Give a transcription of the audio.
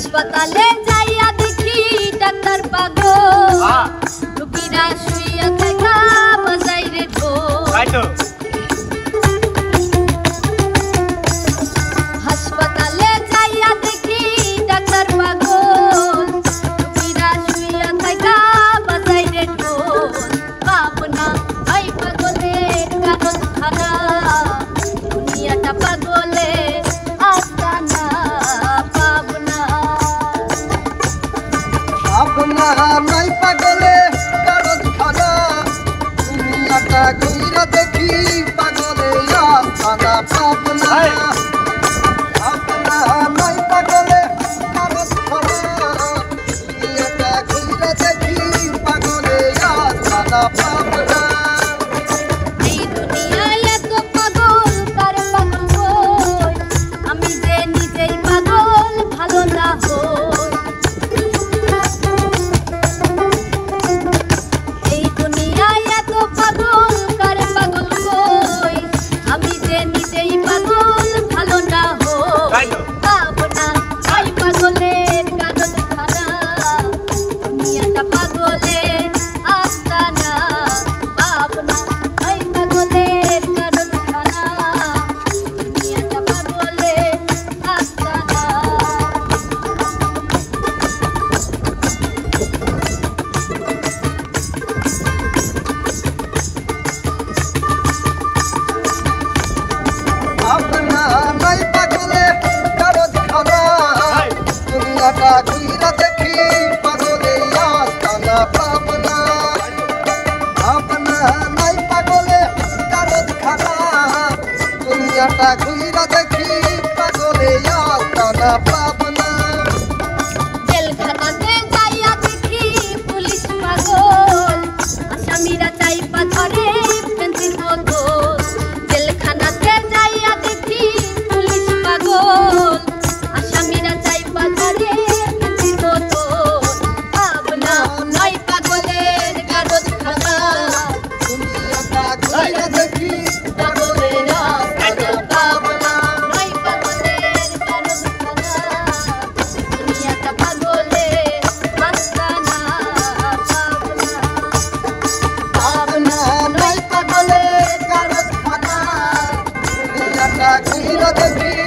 হাসপাতালে যাইয়া দেখি ডাক্তার পাগল রোগীরা শুইয়া থাকা বাজাই রে ঢোল হাসপাতালে যাইয়া দেখি ডাক্তার পাগল রোগীরা শুইয়া থাকা বাজাই রে ঢোল পাবনা আই পাগলের কাগজ খানা দুনিয়াটা পাগলে আস্তানা পাবনা নাই পাগলে কাগজ খানা দুনিয়াটা ঘুরে দেখি পাগলে আস্তানা পাবনা নাই পাগলে কাগজ খানা দুনিয়াটা ঘুরে দেখি পাগলে আস্তানা পাবনা এই দুনিয়ায় এত পাগল কার পাগল হই আমি যে নিজেই পাগল ভালো না হই এই দুনিয়ায় এত পাগল কার পাগল হই আমি যে নিজেই পাগল ভালো না হই পাবনা আই পাগলের কাগজ খানা দুনিয়াটা পাগলের আস্তানা পাবনা আই পাগলের কাগজ খানা দুনিয়াটা পাগলের আস্তানা পাবনা নাই পাগলে কাগজ খানা দুনিয়াটা ঘুরে দেখি পাগলে আস্তানা পাবনা পাবনা নাই পাগলে কাগজ খানা দুনিয়াটা ঘুরে দেখি পাগলে আস্তানা পাবনা জেলখানাতে যাইয়া দেখি পুলিশ পাগল আসামিরা চাইপা ধরে পেন্সিল বোতল জেলখানাতে যাইয়া দেখি পুলিশ পাগল আসামিরা চাইপা ধরে পেন্সিল বোতল পাবনা নয় পাগলের কাগজ খানা দুনিয়াটা ঘুরে দেখি পাগলের আস্তানা পাবনা নয় পাগলের কাগজ খানা দুনিয়াটা পাগলের আস্তানা পাবনা পাবনা নাই পাগলে কাগজ খানা দুনিয়াটা ঘুরে দেখি